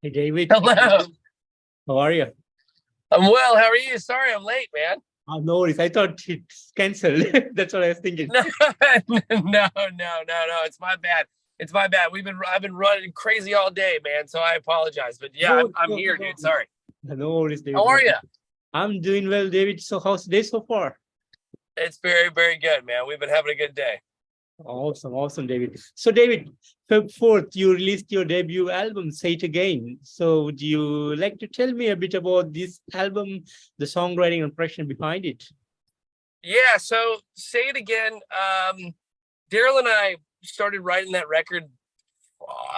Hey David, Hello. how are you? I'm well. How are you? Sorry, I'm late, man. No worries. I thought it's cancelled. That's what I was thinking. No, no. It's my bad. It's my bad. I've been running crazy all day, man. So I apologize. But yeah, No, I'm no, here, no, dude. Sorry. no worries, David. How No are you? worries. I'm doing well, David. So how's the day so far? It's very, very good, man. We've been having a good day. Awesome, awesome, David. So, David, Feb 4th, you released your debut album, Say It Again. So, would you like to tell me a bit about this album, the songwriting and production behind it? Yeah. So say it again. Daryl and I started writing that record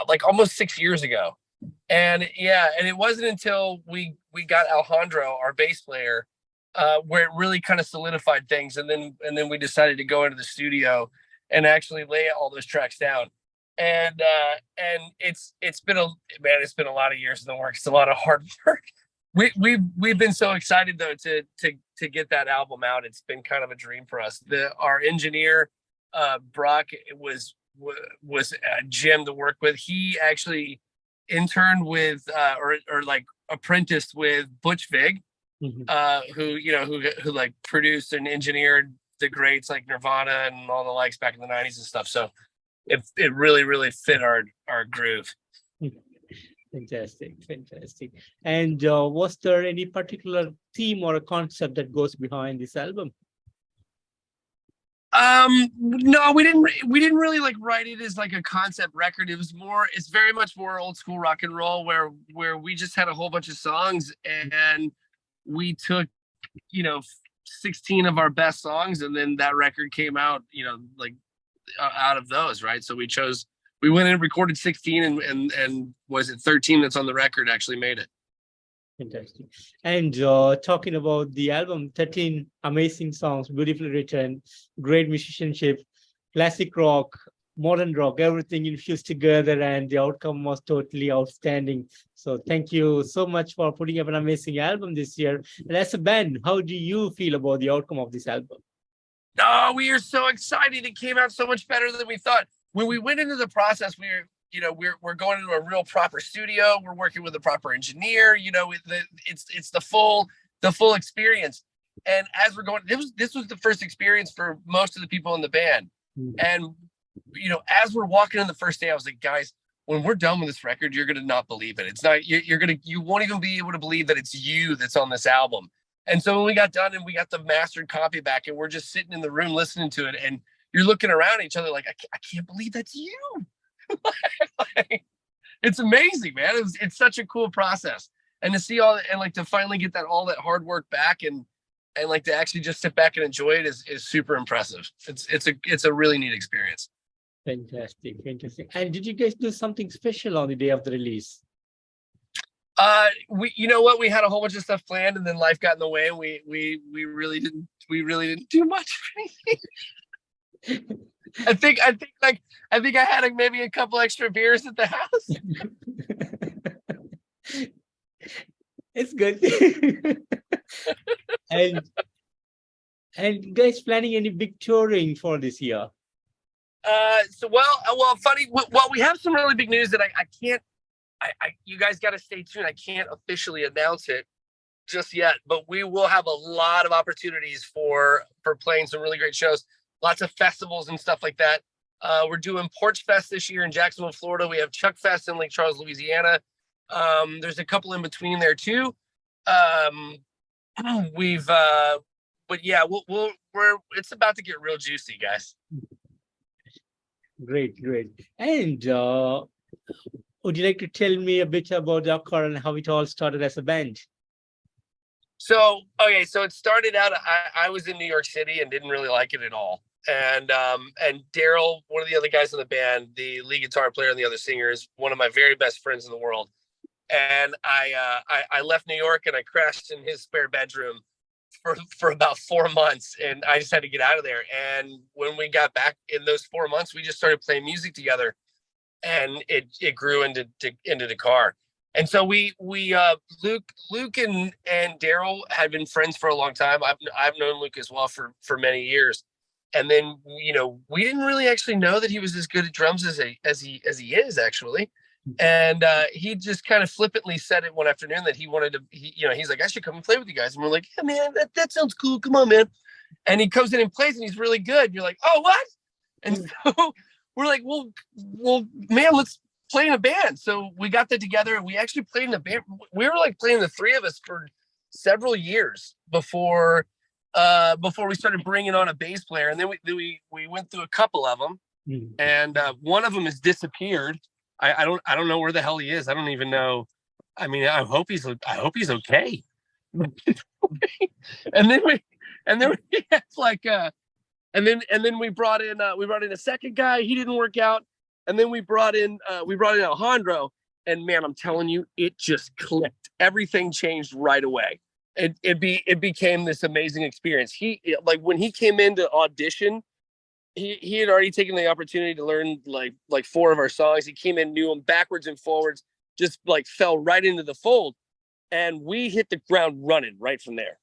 like almost 6 years ago, and yeah, and it wasn't until we got Alejandro, our bass player, where it really kind of solidified things, and then we decided to go into the studio and actually lay all those tracks down. And it's been a man, it's been a lot of years in the works. It's a lot of hard work. We've been so excited though to get that album out. It's been kind of a dream for us. Our engineer, Brock, was a gem to work with. He actually interned with or like apprenticed with Butch Vig, Mhm. who who like produced and engineered the greats like Nirvana and all the likes back in the '90s and stuff. So it really fit our groove. Fantastic, fantastic. And was there any particular theme or a concept that goes behind this album? No, we didn't really like write it as like a concept record. It's very much more old school rock and roll where we just had a whole bunch of songs and we took, you know, 16 of our best songs, and then that record came out, like out of those, right? So we went and recorded 16, and was it 13 that's on the record actually made it. Fantastic. And talking about the album, 13 amazing songs, beautifully written, great musicianship, classic rock, modern rock, everything infused together, and the outcome was totally outstanding. So thank you so much for putting up an amazing album this year. And as a band, how do you feel about the outcome of this album? Oh, we are so excited. It came out so much better than we thought. When we went into the process, we're going into a real proper studio. We're working with a proper engineer. It's the full experience. And as we're going, this was the first experience for most of the people in the band. Mm. And as we're walking in the first day, I was like, guys, when we're done with this record, you're gonna not believe it. It's not you won't even be able to believe that it's you that's on this album. And so when we got done and we got the mastered copy back, and we're just sitting in the room listening to it, and you're looking around at each other like, I can't believe that's you. Like, it's amazing, man. It's such a cool process, and to see and like to finally get all that hard work back, and like to actually just sit back and enjoy it is super impressive. It's a really neat experience. Fantastic, fantastic. And did you guys do something special on the day of the release? We, you know what, we had a whole bunch of stuff planned, and then life got in the way, and we really didn't do much. I think I had like maybe a couple extra beers at the house. It's good. and and guys planning any big touring for this year? Funny. Well, we have some really big news that I can't. You guys got to stay tuned. I can't officially announce it just yet, but we will have a lot of opportunities for playing some really great shows, lots of festivals and stuff like that. We're doing Porch Fest this year in Jacksonville, Florida. We have Chuck Fest in Lake Charles, Louisiana. There's a couple in between there too. Um, we've, but yeah, it's about to get real juicy, guys. Great, great. And would you like to tell me a bit about Dakar and how it all started as a band? So, okay, so it started out, I was in New York City and didn't really like it at all. And Daryl, one of the other guys in the band, the lead guitar player and the other singer, is one of my very best friends in the world. And I left New York and I crashed in his spare bedroom for about 4 months, and I just had to get out of there. And when we got back in those 4 months, we just started playing music together, and it grew into Dakar. And so Luke and Daryl had been friends for a long time. I've known Luke as well for many years. And then we didn't really actually know that he was as good at drums as he is actually. And he just kind of flippantly said it one afternoon that he wanted to, he's like, I should come and play with you guys. And we're like, yeah, man, that sounds cool. Come on, man. And he comes in and plays and he's really good. And you're like, oh, what? And so we're like, well, man, let's play in a band. So we got that together and we actually played in a band. We were like playing the three of us for several years before we started bringing on a bass player. And then we went through a couple of them, and one of them has disappeared. I don't know where the hell he is. I don't even know. I mean, I hope he's okay. and then we had like and then we brought in a second guy. He didn't work out. And then we brought in Alejandro, and man, I'm telling you, it just clicked. Everything changed right away. It became this amazing experience. When he came in to audition, he had already taken the opportunity to learn like four of our songs. He came in, knew them backwards and forwards, just like fell right into the fold, and we hit the ground running right from there.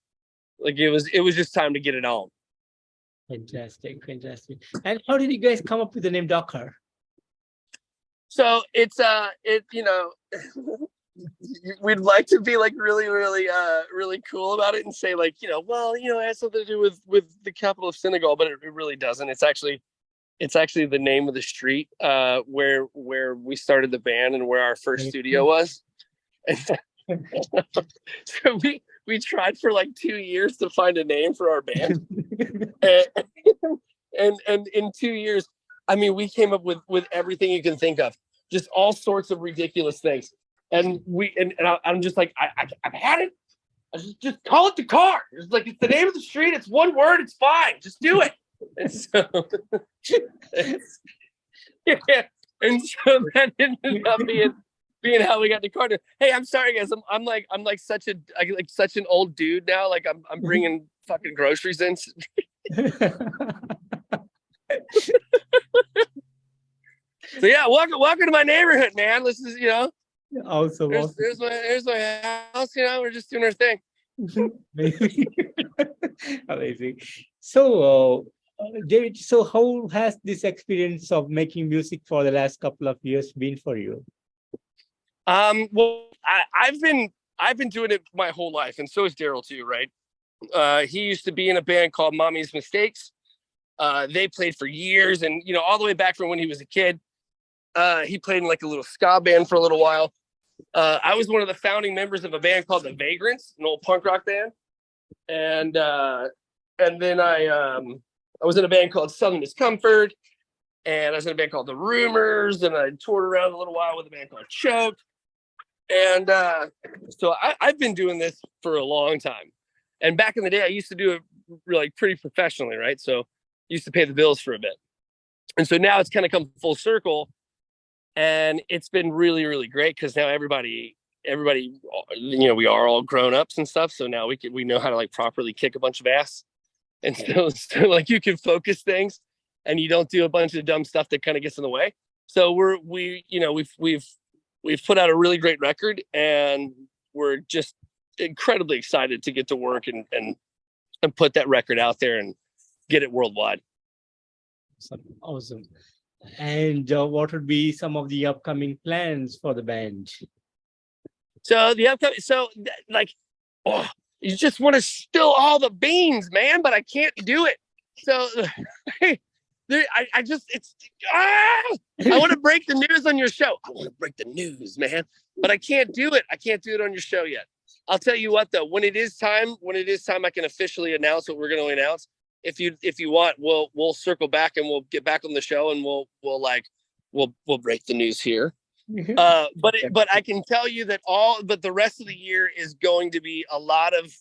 Like it was just time to get it on. Fantastic. And how did you guys come up with the name Dakar? So it's we'd like to be like really really cool about it and say like, it has something to do with the capital of Senegal, but it really doesn't. It's actually the name of the street where we started the band and where our first studio was. So we tried for like 2 years to find a name for our band. and in 2 years, I mean, we came up with everything you can think of, just all sorts of ridiculous things. And I'm just like, I've had it. I just call it DAKAR. It's like, it's the name of the street. It's one word. It's fine. Just do it. And so, and so that ended up being how we got DAKAR. Hey, I'm sorry, guys. I'm like such an old dude now. Like I'm bringing fucking groceries in. So yeah, welcome to my neighborhood, man. This is, Awesome. Here's my house. We're just doing our thing. Amazing. So, David, how has this experience of making music for the last couple of years been for you? Well, I've been doing it my whole life, and so is Daryl too, right? He used to be in a band called Mommy's Mistakes. They played for years, and all the way back from when he was a kid. He played in like a little ska band for a little while. I was one of the founding members of a band called the Vagrants, an old punk rock band, and then I was in a band called Southern Discomfort, and I was in a band called The Rumors, and I toured around a little while with a band called Choke, and so I've been doing this for a long time. And back in the day, I used to do it like pretty professionally, right? So I used to pay the bills for a bit, and so now it's kind of come full circle. And it's been really, really great because now everybody, we are all grown ups and stuff. So now we know how to like properly kick a bunch of ass, and so like you can focus things, and you don't do a bunch of dumb stuff that kind of gets in the way. So we've put out a really great record, and we're just incredibly excited to get to work and put that record out there and get it worldwide. Awesome. And what would be some of the upcoming plans for the band? So you just want to spill all the beans, man, but I can't do it. So I want to break the news on your show. I want to break the news, man, but I can't do it. I can't do it on your show yet. I'll tell you what, though, when it is time, I can officially announce what we're going to announce. If you want, we'll circle back and we'll get back on the show and we'll break the news here. But I can tell you that the rest of the year is going to be a lot of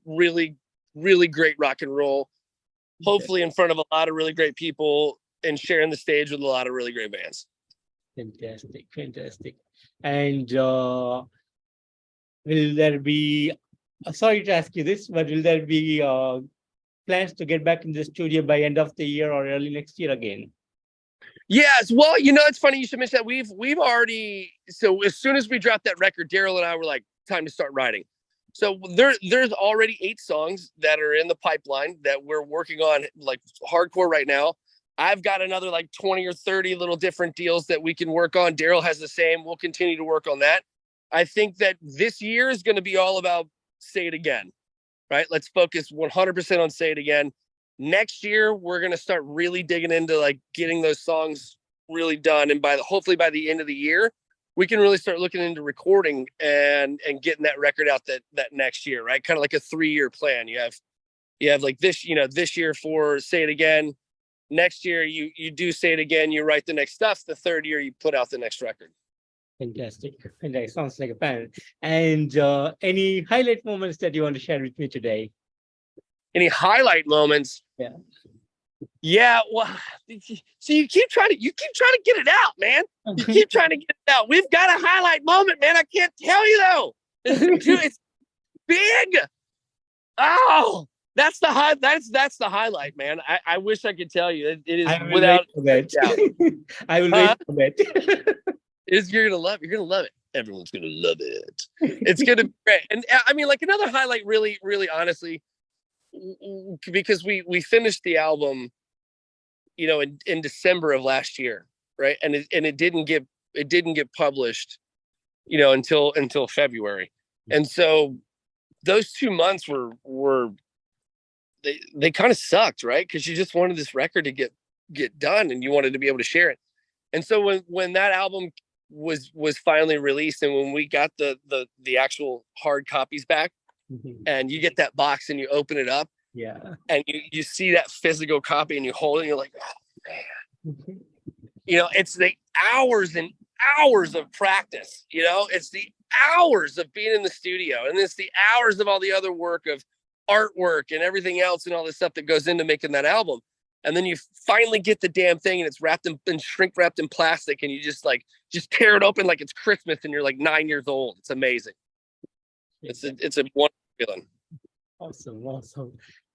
really, really great rock and roll, hopefully in front of a lot of really great people and sharing the stage with a lot of really great bands. Fantastic. And will there be, sorry to ask you this, but will there be plans to get back in the studio by end of the year or early next year again? Yes. Well, it's funny you should mention that. We've already, so as soon as we dropped that record, Daryl and I were like, time to start writing. So there's already 8 songs that are in the pipeline that we're working on like hardcore right now. I've got another like 20 or 30 little different deals that we can work on. Daryl has the same. We'll continue to work on that. I think that this year is going to be all about Say It Again, right? Let's focus 100% on Say It Again. Next year, we're going to start really digging into like getting those songs really done. And hopefully by the end of the year, we can really start looking into recording and getting that record out that next year, right? Kind of like a 3-year plan. You have like this year for Say It Again. Next year, you do Say It Again. You write the next stuff. The third year, you put out the next record. Fantastic. Fantastic. Sounds like a plan. And any highlight moments that you want to share with me today? Any highlight moments? Yeah. Yeah. Well, so you keep trying to get it out, man. You keep trying to get it out. We've got a highlight moment, man. I can't tell you though. It's big. Oh, that's the highlight, man. I wish I could tell you. It is without doubt. I will wait for that. You're gonna love it. Everyone's gonna love it. It's gonna be great. And I mean, like another highlight, really, really honestly, because we finished the album, in December of last year, right? And it didn't get published, until February. And so those 2 months were they kind of sucked, right? Because you just wanted this record to get done, and you wanted to be able to share it. And so when that album was finally released, and when we got the actual hard copies back, and you get that box and you open it up, and you see that physical copy and you hold it, and you're like, oh man, it's the hours and hours of practice, it's the hours of being in the studio, and it's the hours of all the other work of artwork and everything else and all this stuff that goes into making that album. And then you finally get the damn thing, and it's wrapped in shrink wrapped in plastic, and you just tear it open like it's Christmas, and you're like 9 years old. It's amazing. It's a wonderful feeling. Awesome.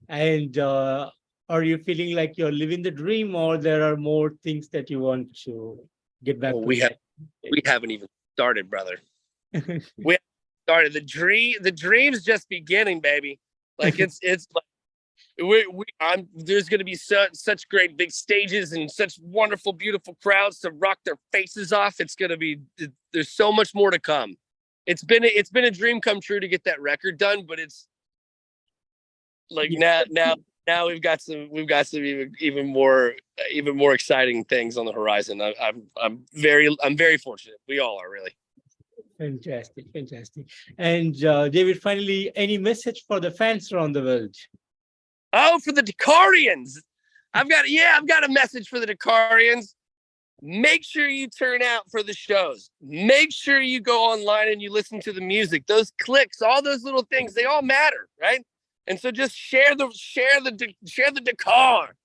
And are you feeling like you're living the dream, or there are more things that you want to get back to? We haven't even started, brother. We haven't started. The dream's just beginning, baby. Like it's like there's going to be such great big stages and such wonderful, beautiful crowds to rock their faces off. It's going to be, there's so much more to come. It's been a dream come true to get that record done, but it's like now we've got some even more exciting things on the horizon. I'm very fortunate. We all are, really. Fantastic. And David, finally, any message for the fans around the world? Oh, for the Dakarians. I've got a message for the Dakarians. Make sure you turn out for the shows. Make sure you go online and you listen to the music. Those clicks, all those little things, they all matter, right? And so just share the Dakar.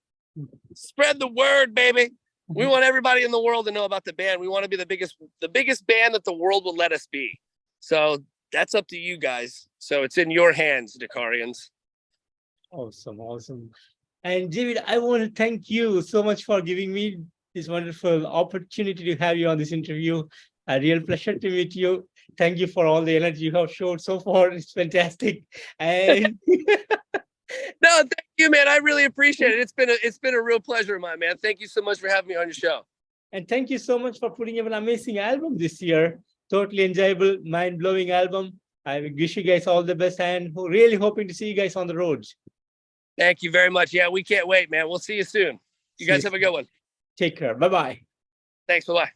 Spread the word, baby. We want everybody in the world to know about the band. We want to be the biggest band that the world will let us be. So that's up to you guys. So it's in your hands, Dakarians. Awesome. And David, I want to thank you so much for giving me this wonderful opportunity to have you on this interview. A real pleasure to meet you. Thank you for all the energy you have showed so far. It's fantastic. And no, thank you, man. I really appreciate it. It's been a real pleasure of mine, man. Thank you so much for having me on your show. And thank you so much for putting up an amazing album this year. Totally enjoyable, mind-blowing album. I wish you guys all the best, and really hoping to see you guys on the roads. Thank you very much. Yeah, we can't wait, man. We'll see you soon. You guys have a good one. Take care. Bye-bye. Thanks. Bye-bye.